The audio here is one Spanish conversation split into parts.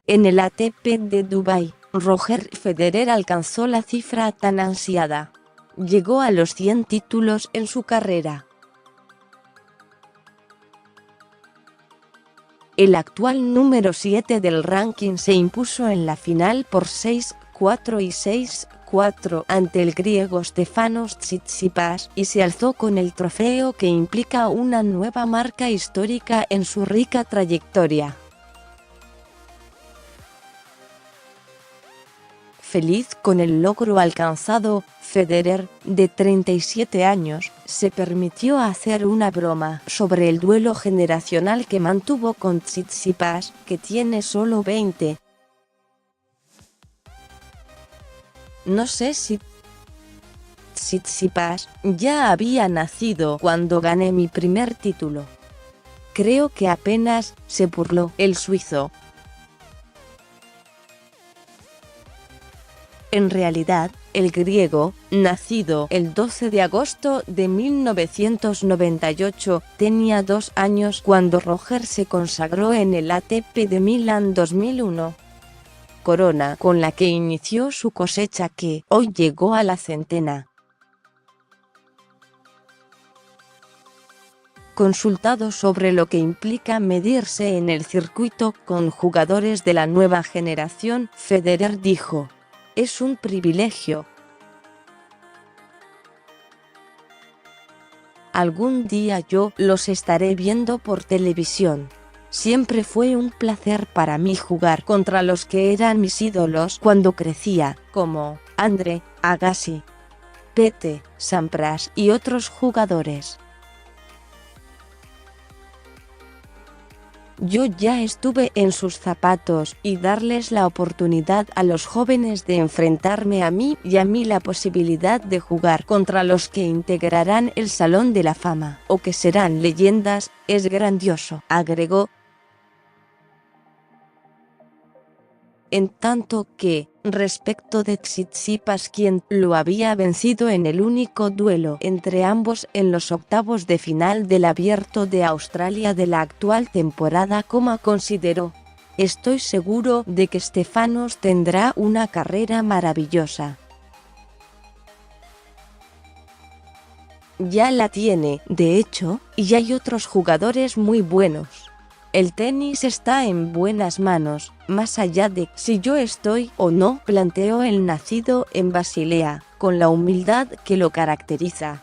En el ATP de Dubái, Roger Federer alcanzó la cifra tan ansiada. Llegó a los 100 títulos en su carrera. El actual número 7 del ranking se impuso en la final por 6-4 y 6-4 ante el griego Stefanos Tsitsipas y se alzó con el trofeo que implica una nueva marca histórica en su rica trayectoria. Feliz con el logro alcanzado, Federer, de 37 años, se permitió hacer una broma sobre el duelo generacional que mantuvo con Tsitsipas, que tiene solo 20. No sé si Tsitsipas ya había nacido cuando gané mi primer título. Creo que apenas, se burló el suizo. En realidad, el griego, nacido el 12 de agosto de 1998, tenía 2 años cuando Roger se consagró en el ATP de Milán 2001. Corona con la que inició su cosecha que hoy llegó a la centena. Consultado sobre lo que implica medirse en el circuito con jugadores de la nueva generación, Federer dijo: "Es un privilegio. Algún día yo los estaré viendo por televisión. Siempre fue un placer para mí jugar contra los que eran mis ídolos cuando crecía, como Andre Agassi, Pete Sampras y otros jugadores. Yo ya estuve en sus zapatos y darles la oportunidad a los jóvenes de enfrentarme a mí y a mí la posibilidad de jugar contra los que integrarán el Salón de la Fama o que serán leyendas, es grandioso", agregó. En tanto que, respecto de Tsitsipas, quien lo había vencido en el único duelo entre ambos en los octavos de final del Abierto de Australia de la actual temporada, consideró: "Estoy seguro de que Stefanos tendrá una carrera maravillosa. Ya la tiene, de hecho, y hay otros jugadores muy buenos. El tenis está en buenas manos, más allá de si yo estoy o no", planteó el nacido en Basilea, con la humildad que lo caracteriza.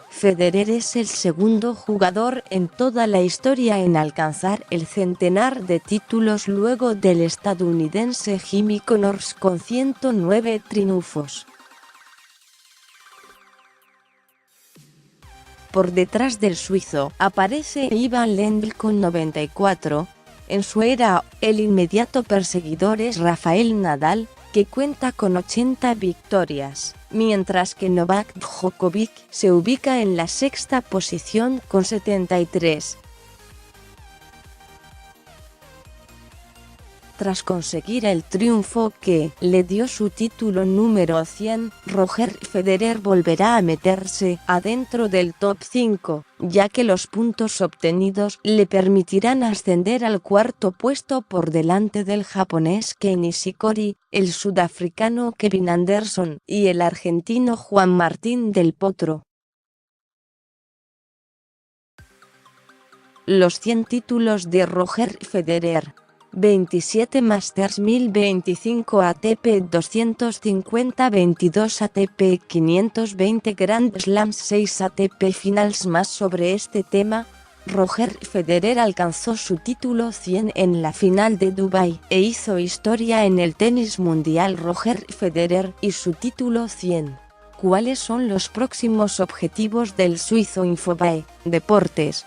Federer es el segundo jugador en toda la historia en alcanzar el centenar de títulos luego del estadounidense Jimmy Connors con 109 triunfos. Por detrás del suizo aparece Ivan Lendl con 94. En su era, el inmediato perseguidor es Rafael Nadal, que cuenta con 80 victorias, mientras que Novak Djokovic se ubica en la sexta posición con 73. Tras conseguir el triunfo que le dio su título número 100, Roger Federer volverá a meterse adentro del top 5, ya que los puntos obtenidos le permitirán ascender al cuarto puesto por delante del japonés Kei Nishikori, el sudafricano Kevin Anderson y el argentino Juan Martín del Potro. Los 100 títulos de Roger Federer: 27 Masters 1025 ATP 250 22 ATP 520 Grand Slams 6 ATP Finals. Más sobre este tema, Roger Federer alcanzó su título 100 en la final de Dubái e hizo historia en el tenis mundial. Roger Federer y su título 100. ¿Cuáles son los próximos objetivos del suizo? Infobae Deportes.